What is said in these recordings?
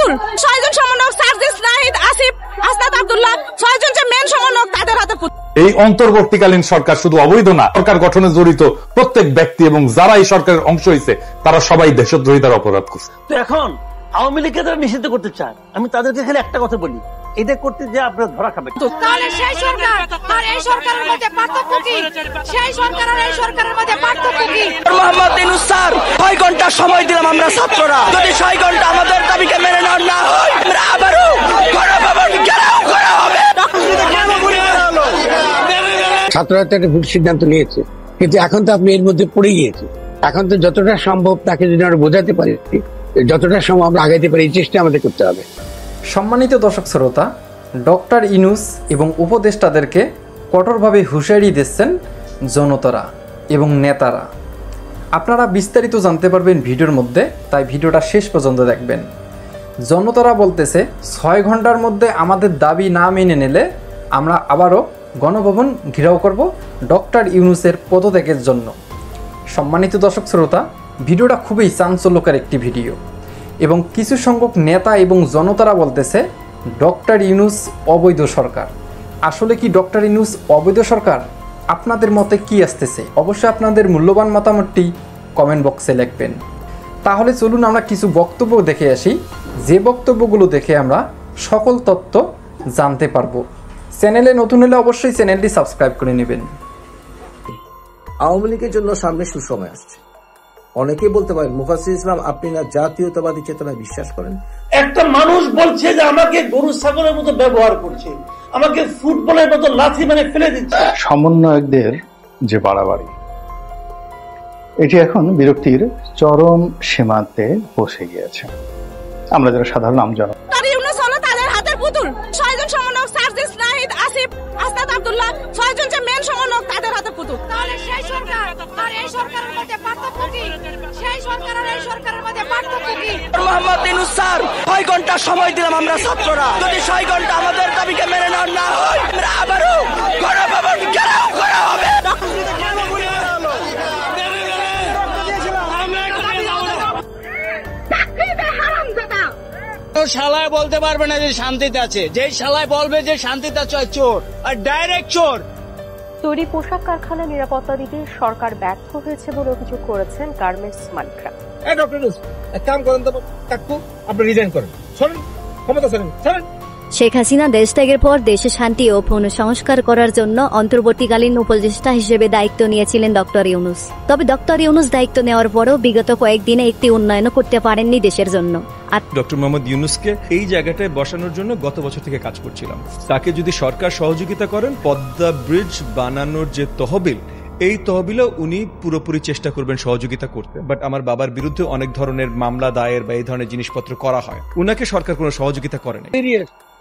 পুতুল, 6 জন সমন্বয়ক সার্জিস, নাহিদ, আসিফ, আসনাদ আব্দুল্লাহ, 6 জন যে মেন সমন্বয়ক তাদের হাতে পুতুল। এই অন্তর্বর্তীকালীন সরকার শুধু অবৈধ না, সরকার গঠনে জড়িত প্রত্যেক ব্যক্তি এবং যারা এই সরকারের অংশ হয়েছে তারা সবাই দেশদ্রোহিতার অপরাধ করছে। তো এখন আওয়ামী লীগকে তারা নিষিদ্ধ করতে চান, আমি তাদেরকে খালি একটা কথা বলি, এটা করতে যে আপনারা ধরা খাবেন। তাহলে সেই সরকার আর এই সরকারের মধ্যে পার্থক্য কি? সেই সরকার আর এই সরকারের মধ্যে পার্থক্য কি? মোহাম্মদ ইউনূস স্যার 6 ঘন্টা সময় দিলাম আমরা ছাত্ররা, যদি 6 ঘন্টা আমাদের দাবিকে মেনে নেওয়া না হয় আমরা আবারও গণভবন ঘেরাও করা হবে। ছাত্ররা তো একটা ভুল সিদ্ধান্ত নিয়েছে, কিন্তু এখন তো আপনি এর মধ্যে পড়ে গিয়েছে। এখন তো যতটা সম্ভব তাকে যদি আমরা বোঝাতে পারি, যতটা সম্ভব আমরা আগাইতে পারি, এই চেষ্টা আমাদের করতে হবে। সম্মানিত দর্শক শ্রোতা, ডক্টর ইউনূস এবং উপদেষ্টাদেরকে কঠোরভাবে হুঁশিয়ারি দিচ্ছেন জনতারা এবং নেতারা। আপনারা বিস্তারিত জানতে পারবেন ভিডিওর মধ্যে, তাই ভিডিওটা শেষ পর্যন্ত দেখবেন। জনতারা বলতেছে 6 ঘন্টার মধ্যে আমাদের দাবি না মেনে নিলে আমরা আবারও গণভবন ঘেরাও করব ডক্টর ইউনূসের পদত্যাগের জন্য। সম্মানিত দর্শক শ্রোতা, ভিডিওটা খুবই চাঞ্চল্যকর একটি ভিডিও এবং কিছু সংখ্যক নেতা এবং জনতারা বলতেছে ডক্টর ইউনূস অবৈধ সরকার। আসলে কি ডক্টর ইউনূস অবৈধ সরকার? আপনাদের মতে কি আসতেছে? অবশ্যই আপনাদের মূল্যবান মতামতটি কমেন্ট বক্সে লিখবেন। তাহলে চলুন আমরা কিছু বক্তব্য দেখে আসি, যে বক্তব্যগুলো দেখে আমরা সকল তথ্য জানতে পারবো। চ্যানেলে নতুন হলে অবশ্যই চ্যানেলটি সাবস্ক্রাইব করে নেবেন। আওয়ামী লীগের জন্য সামনে সুসময় আসছে। অনেকেই বলতে পারেন মুফাজ্জল ইসলাম আপনি না জাতীয়তাবাদী চেতনায় বিশ্বাস করেন? একটা মানুষ বলছে যে আমাকে গরু ছাগলের মতো ব্যবহার করছে, আমাকে ফুটবলের মতো লাথি মানে ফেলে দিচ্ছে। সমন্বয়কদের যে বাড়াবাড়ি, এটি এখন বিরক্তির চরম সীমান্তে পৌঁছে গিয়েছে। আমরা যারা সাধারণ আমজন, ডক্টর ইউনূস হলো তাদের হাতের পুতুল। 6 জন সমন্বয়ক সার্জিস, নাহিদ, আসিফ, আসনাদ আব্দুল্লাহ, 6 জন যে মেন সমন্বয়ক তাদের হাতে পুতুল। তাহলে সেই সরকার আর এই সরকারের মধ্যে পার্থক্য কি? সেই সরকার আর এই সরকারের মধ্যে পার্থক্য কি? মোহাম্মদ ইউনূস স্যার 6 ঘন্টা সময় দিলাম আমরা ছাত্ররা, যদি 6 ঘন্টা আমাদের দাবিকে মেনে নেওয়া না হয় আমরা আবারও গণভবন ঘেরাও করা হবে। শালায় বলতে পারবে না যে শান্তিতে আছে, যে শালায় বলবে যে শান্তিতে আছে চোর, আর ডাইরেক্ট চোর। তৈরি পোশাক কারখানা নিরাপত্তা দিতে সরকার ব্যর্থ হয়েছে বলে অভিযোগ করেছেন গার্মেন্টস মালিকরা। এক কাম করেন তো কাকু, আপনি রিজাইন করেন, সরেন, ক্ষমতা সরেন। শেখ হাসিনা দেশ ত্যাগের পর দেশে শান্তি ও পুনঃসংস্কার করার জন্য অন্তর্বর্তীকালীন উপদেষ্টা হিসেবে দায়িত্ব নিয়েছিলেন ডক্টর ইউনূস। তবে ডক্টর ইউনূস দায়িত্ব নেওয়ার পরও বিগত কয়েকদিনে একটি উন্নয়নও করতে পারেননি দেশের জন্য। ডক্টর মোহাম্মদ ইউনূসকে এই জায়গাটায় বসানোর জন্য গত বছর থেকে কাজ করছিলাম। তাকে যদি সরকার সহযোগিতা করেন, পদ্মা ব্রিজ বানানোর যে তহবিল, এই তহবিলও উনি পুরোপুরি চেষ্টা করবেন সহযোগিতা করতে। বাট আমার বাবার বিরুদ্ধে অনেক ধরনের মামলা দায়ের বা এই ধরনের জিনিসপত্র করা হয়, উনাকে সরকার কোনো সহযোগিতা করে না।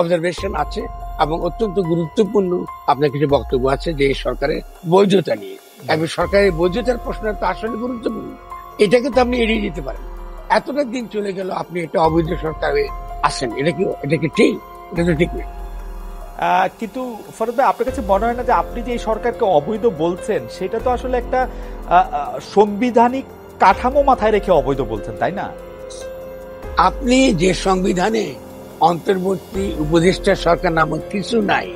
অবজারভেশন আছে এবং অত্যন্ত গুরুত্বপূর্ণ আপনার কিছু বক্তব্য আছে যে সরকারের বৈধতা নিয়ে। এবং সরকারের বৈধতার প্রশ্ন তো আসলে গুরুত্বপূর্ণ, এটাকে তো আপনি এড়িয়ে যেতে পারেন। এতটা দিন চলে গেল, আপনি একটা অবৈধ সরকার হয়ে আসেন, এটা কি ঠিক? এটা তো ঠিক নেই। কিন্তু ফরদ ভাই, আপনার কাছে মনে হয় না যে আপনি যে এই সরকারকে অবৈধ বলছেন সেটা তো আসলে একটা সাংবিধানিক কাঠামো মাথায় রেখে অবৈধ বলছেন, তাই না? আপনি যে সংবিধানে অন্তর্বর্তী উপদেষ্টা সরকার নামক কিছু নাই,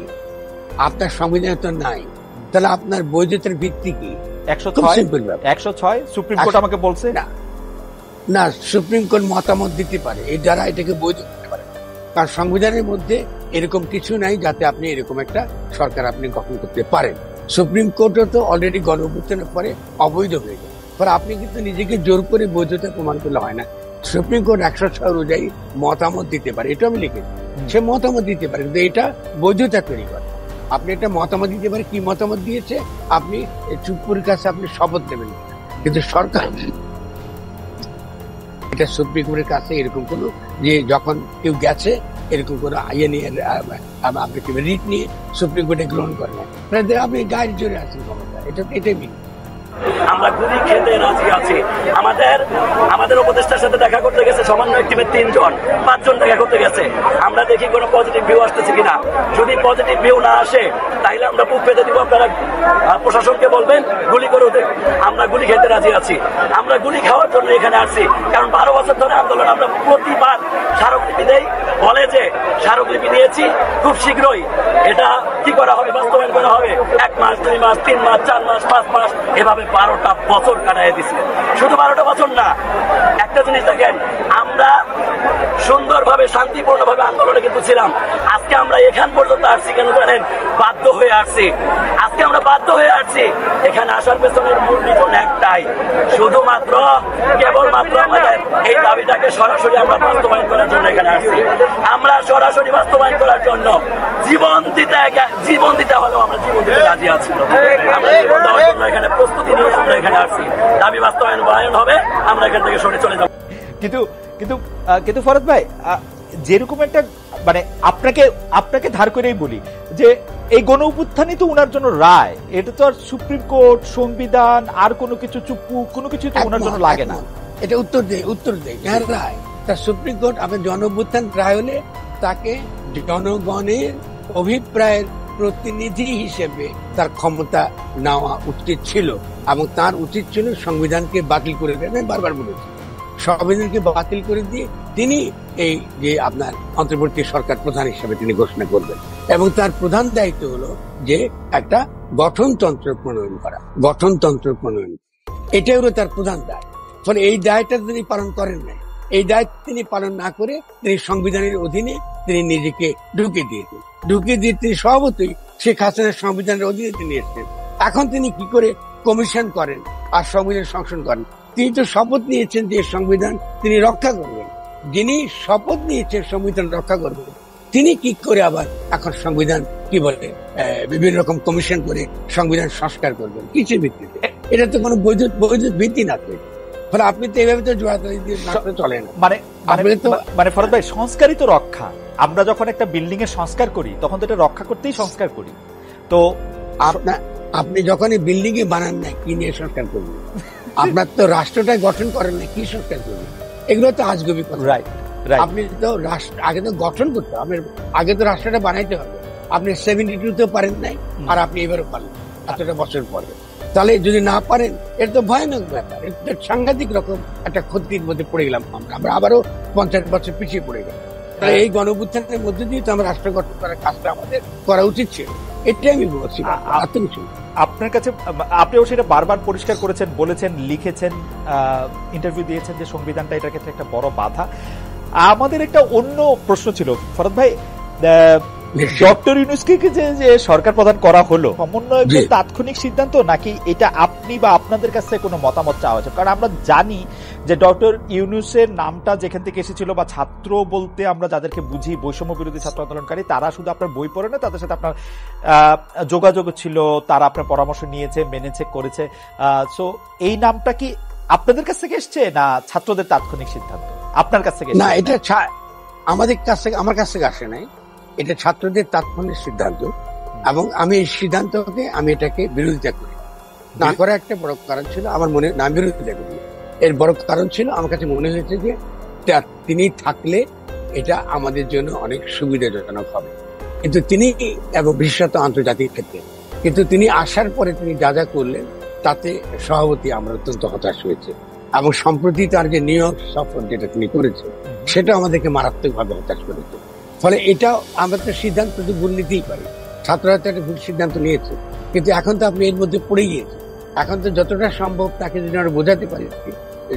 আপনার সংবিধানে তো নাই, তাহলে আপনার বৈধতার ভিত্তি কি? 106 সুপ্রিম কোর্ট আমাকে বলছে না, সুপ্রিম কোর্ট মতামত দিতে পারে, এর দ্বারা এটাকে বৈধ করতে পারে। কারণ সংবিধানের মধ্যে এরকম কিছু নাই যাতে আপনি এরকম একটা সরকার আপনি গঠন করতে পারেন। সুপ্রিম কোর্টও তো অলরেডি গণঅভ্যুত্থানের পরে অবৈধ হয়ে যায়, পরে আপনি কিন্তু নিজেকে জোর করে বৈধতা প্রমাণ করলে হয় না। সুপ্রিম কোর্ট 106 অনুযায়ী মতামত দিতে পারে, এটা আমি লিখেছি, সে মতামত দিতে পারে, কিন্তু এটা বৈধতা তৈরি করে। আপনি একটা মতামত দিতে পারে, কি মতামত দিয়েছে, আপনি চুপুর কাছে আপনি শপথ নেবেন, কিন্তু সরকার এটা সুপ্রিম কোর্টের কাছে এরকম কোন যে যখন কেউ গেছে এরকম কোন আইন নিয়ে আপনি রিট নিয়ে সুপ্রিম কোর্টে গ্রহণ করেন না, আপনি গায়ের জোরে আছেন ক্ষমতা, এটাই মিন। আমরা গুলি খেতে রাজি আছি। আমাদের উপদেষ্টার সাথে দেখা করতে গেছে সমন্বয় টিমের 3 জন 5 জন দেখা করতে গেছে। আমরা দেখি কোনো পজিটিভ ভিউ আসতেছে কিনা। যদি পজিটিভ ভিউ না আসে তাহলে আমরা বুক পেতে দিব। আপনারা প্রশাসনকে বলবেন গুলি করে ওদের। আমরা গুলি খেতে রাজি আছি। আমরা গুলি খাওয়ার জন্য এখানে আসছি, কারণ 12 বছর ধরে আন্দোলন। আমরা প্রতিবার স্মারকলিপি দেই, বলে যে স্মারকলিপি নিয়েছি, খুব শীঘ্রই এটা কি করা হবে, বাস্তবায়ন করা হবে। 1 মাস 2 মাস 3 মাস 4 মাস 5 মাস এভাবে 12টা বছর কাটাই দিছে। শুধু 12টা বছর না, একটা জিনিস দেখেন, আমরা সুন্দরভাবে শান্তিপূর্ণভাবে আন্দোলনে কিন্তু ছিলাম। আজকে আমরা এখান পর্যন্ত আসছি কেন জানেন? বাধ্য হয়ে আসছি। আজকে আমরা বাধ্য হয়ে আসছি। এখানে আসার পেছনের মূল রিজন একটাই, শুধুমাত্র কেবলমাত্র আমাদের এই দাবিটাকে সরাসরি আমরা বাস্তবায়ন করার জন্য এখানে আসছি। আমরা সরাসরি বাস্তবায়ন করার জন্য জীবন দিতে হলেও আমরা জীবন দিতে রাজি আছি। আমরা জীবন দেওয়ার জন্য এখানে প্রস্তুতি নিয়ে আমরা এখানে আসছি। দাবি বাস্তবায়ন হবে, আমরা এখান থেকে সরে চলে যাব। কিন্তু ফরহাদ ভাই, যেরকম একটা মানে আপনাকে ধার করেই বলি যে এই গণ অভ্যুত্থানই তো উনার জন্য রায়, এটা তো আর সুপ্রিম কোর্ট, সংবিধান আর কোনো কিছু চুপ্পু কোনো কিছু তো উনার জন্য লাগে না। এটা উত্তর দেয় যার রায়, তার সুপ্রিম কোর্ট আপনার গণ অভ্যুত্থান রায় হলে তাকে জনগণের অভিপ্রায়ের প্রতিনিধি হিসেবে তার ক্ষমতা নেওয়া উচিত ছিল, এবং তার উচিত ছিল সংবিধানকে বাতিল করে দেন। আমি বারবার বলেছি, সংবিধানকে বাতিল করে দিয়ে তিনি এই যে আপনার অন্তর্বর্তী সরকার প্রধান হিসেবে তিনি ঘোষণা করবেন, এবং তার প্রধান দায়িত্ব হলো যে একটা গঠনতন্ত্র প্রণয়ন করা, এটাই হলো তার প্রধান দায়। ফলে এই দায়টা তিনি পালন করেন নাই। এই দায়িত্ব তিনি পালন না করে তিনি সংবিধানের অধীনে তিনি নিজেকে ঢুকিয়ে দিয়ে তিনি স্বভাবতই শেখ হাসিনার সংবিধানের অধীনে তিনি এসেছেন। এখন তিনি কি করে কমিশন করেন আর সংবিধান সংশোধন করেন? তিনি তো শপথ নিয়েছেন যে সংবিধান তিনি রক্ষা করবেন। যিনি শপথ নিয়েছেন সংবিধান রক্ষা করবেন, তিনি কি করে আবার এখন সংবিধান কি বলে বিভিন্ন রকম কমিশন করে সংবিধান সংস্কার করবেন? কিসের ভিত্তিতে? এটা তো কোনো বৈধ ভিত্তি না। ফলে আপনি তো এইভাবে তো চলে না। মানে ফরহাদ ভাই, সংস্কারই তো রক্ষা। আমরা যখন একটা বিল্ডিং এর সংস্কার করি তখন তো এটা রক্ষা করতেই সংস্কার করি। তো আপনি যখন এই বিল্ডিং এ বানান না, কি নিয়ে সংস্কার করবেন? আপনার তো রাষ্ট্রটাই গঠন করেন না, কি সংস্কার করবেন? এগুলো তো আজগবি কথা। আপনি তো আগে তো গঠন করতে হবে, আগে তো রাষ্ট্রটা বানাইতে হবে। আপনি 72-তেও পারেন নাই, আর আপনি এবারও পারলেন এতটা বছর পরে। তাহলে যদি না পারেন, এটা তো ভয়ানক ব্যাপার, এটা সাংঘাতিক রকম একটা ক্ষতির মধ্যে পড়ে গেলাম। আমরা আবারও 50 বছর পিছিয়ে পড়ে গেলাম। তাহলে এই গণ অভ্যুত্থানের মধ্যে দিয়ে তো আমরা রাষ্ট্র গঠন করার কাজটা আমাদের করা উচিত ছিল। এটাই আমি বলছি। আপনার কাছে আপনিও সেটা বারবার পরিষ্কার করেছেন, বলেছেন, লিখেছেন, ইন্টারভিউ দিয়েছেন যে সংবিধানটা এটার ক্ষেত্রে একটা বড় বাধা। আমাদের একটা অন্য প্রশ্ন ছিল ফরহাদ ভাই, ডক্টর ইউনূসকে যে সরকার প্রধান করা হলো, সমন্বয় তাৎক্ষণিক সিদ্ধান্ত নাকি এটা আপনি বা আপনাদের কাছে কোনো মতামত চাওয়া হয়েছে? কারণ আমরা জানি যে ডক্টর ইউনূসের নামটা যেখান থেকে এসেছিল, বা ছাত্র বলতে আমরা যাদেরকে বুঝি বৈষম্য বিরোধী ছাত্র আন্দোলনকারী, তারা শুধু আপনার বই পড়ে না, তাদের সাথে আপনার যোগাযোগ ছিল, তারা আপনার পরামর্শ নিয়েছে, মেনেছে, করেছে। সো এই নামটা কি আপনাদের কাছ থেকে এসছে না ছাত্রদের তাৎক্ষণিক সিদ্ধান্ত আপনার কাছ থেকে? না, এটা আমাদের কাছ থেকে, আমার কাছ থেকে আসে নাই, এটা ছাত্রদের তাৎক্ষণিক সিদ্ধান্ত। এবং আমি এই সিদ্ধান্তকে আমি এটাকে বিরোধিতা করি। না করার একটা বড় কারণ ছিল আমার মনে, না বিরোধিতা করি, এর বড় কারণ ছিল আমার কাছে মনে হয়েছে যে তিনি থাকলে এটা আমাদের জন্য অনেক সুবিধাজনক হবে। কিন্তু তিনি, এবং বিশেষত আন্তর্জাতিক ক্ষেত্রে, কিন্তু তিনি আসার পরে তিনি যা যা করলেন তাতে সভাপতি আমরা অত্যন্ত হতাশ হয়েছে। এবং সম্প্রতি তার যে নিউ ইয়র্ক সফর যেটা তিনি করেছেন, সেটা আমাদেরকে মারাত্মকভাবে হতাশ করেছে। ফলে এটা আমরা তো সিদ্ধান্ত তো ভুল নিতেই পারি, ছাত্ররা তো একটা ভুল সিদ্ধান্ত নিয়েছে, কিন্তু এখন তো আপনি এর মধ্যে পড়ে গিয়েছে। এখন তো যতটা সম্ভব তাকে যদি আমরা বোঝাতে পারি,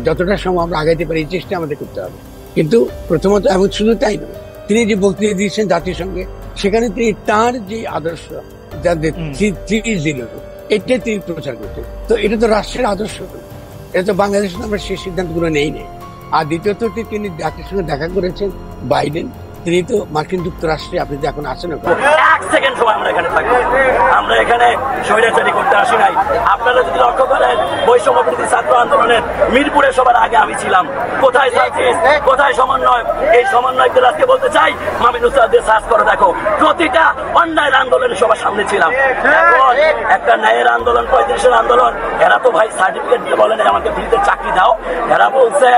যতটা সম্ভব আমরা আগাইতে পারি, এই চেষ্টা আমাদের করতে হবে। কিন্তু প্রথমত, এবং শুধু তাই নয়, তিনি যে বক্তৃতা দিয়েছেন জাতিসংঘে, সেখানে তিনি তার যে আদর্শ, যাদের 3-0 এটা তিনি প্রচার করতেন। তো এটা তো রাষ্ট্রের আদর্শ, এটা তো বাংলাদেশে আমরা সেই সিদ্ধান্তগুলো নেই। আর দ্বিতীয়ত, তিনি জাতিসংঘে দেখা করেছেন বাইডেন, তিনি তো মার্কিন যুক্তরাষ্ট্রে, আপনি তো এখন আসেন, 1 সেকেন্ড সময় আমরা এখানে থাকবো। আমরা এখানে স্বৈরাচারী করতে আসি নাই। আপনারা যদি লক্ষ্য করেন, বৈষম্য বিরোধী ছাত্র আন্দোলনের মিরপুরে সবার আগে আমি ছিলাম। কোথায় সার্ভিস, কোথায় সমন্বয়? এই সমন্বয়কদের আজকে বলতে চাই, মামিন উস্তাদদের সার্চ করে দেখো, প্রতিটা অন্যায়ের আন্দোলনে সবার সামনে ছিলাম। এখন একটা ন্যায়ের আন্দোলন, 35-এর আন্দোলন, এরা তো ভাই সার্টিফিকেট দিয়ে বলে না আমাকে ফ্রিতে চাকরি দাও, এরা বলছে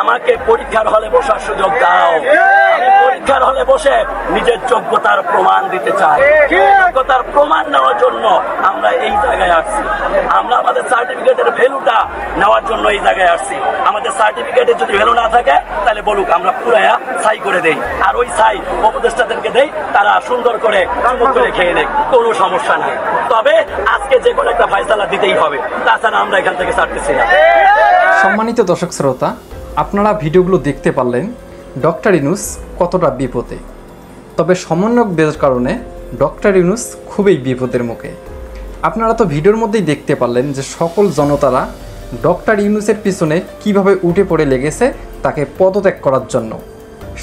আমাকে পরীক্ষার হলে বসার সুযোগ দাও। আমি পরীক্ষার হলে বসে নিজের যোগ্যতার প্রমাণ দিতে চায়। যোগ্যতার প্রমাণ নেওয়ার জন্য আমরা এই জায়গায় আসছি। আমরা আমাদের সার্টিফিকেটের ভ্যালুটা নেওয়ার জন্য এই জায়গায় আসছি। আমাদের সার্টিফিকেটের যদি ভ্যালু না থাকে তাহলে বলুক, আমরা পুরায়া সাই করে দেই, আর ওই সাই উপদেষ্টাদেরকে দেই, তারা সুন্দর করে চুমুক করে খেয়ে নেই, কোনো সমস্যা নাই। তবে আজকে যে কোনো একটা ফয়সালা দিতেই হবে, তাছাড়া আমরা এখান থেকে ছাড়তেছি না। সম্মানিত দর্শক শ্রোতা, আপনারা ভিডিওগুলো দেখতে পারলেন ডক্টর ইউনূস কতটা বিপদে। তবে সমন্বয়কদের কারণে ডক্টর ইউনূস খুবই বিপদের মুখে। আপনারা তো ভিডিওর মধ্যেই দেখতে পারলেন যে সকল জনতারা ডক্টর ইউনূসের পিছনে কিভাবে উঠে পড়ে লেগেছে তাকে পদত্যাগ করার জন্য।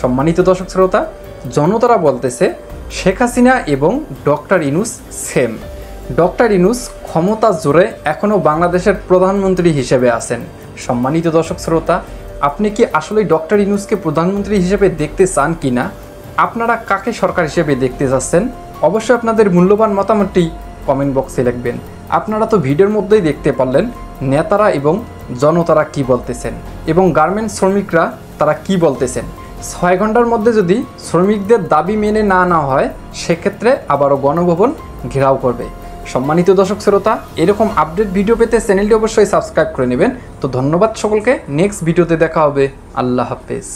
সম্মানিত দর্শক শ্রোতা, জনতারা বলতেছে শেখ হাসিনা এবং doctor Yunus same. Doctor Yunus ক্ষমতা জোরে এখনও বাংলাদেশের প্রধানমন্ত্রী হিসেবে আছেন। সম্মানিত দর্শক শ্রোতা, আপনি কি আসলে ডক্টর ইউনূসকে প্রধানমন্ত্রী হিসেবে দেখতে চান কি না? আপনারা কাকে সরকার হিসেবে দেখতে চাচ্ছেন? অবশ্যই আপনাদের মূল্যবান মতামতটি কমেন্ট বক্সে লিখবেন। আপনারা তো ভিডিওর মধ্যেই দেখতে পারলেন নেতারা এবং জনতারা কি বলতেছেন এবং গার্মেন্টস শ্রমিকরা তারা কি বলতেছেন। 6 ঘন্টার মধ্যে যদি শ্রমিকদের দাবি মেনে না হয়, সেক্ষেত্রে আবারও গণভবন ঘেরাও করবে। সম্মানিত দর্শক শ্রোতা, এরকম আপডেট ভিডিও পেতে চ্যানেলটি অবশ্যই সাবস্ক্রাইব করে নেবেন। তো ধন্যবাদ সকলকে। নেক্সট ভিডিওতে দেখা হবে। আল্লাহ হাফেজ।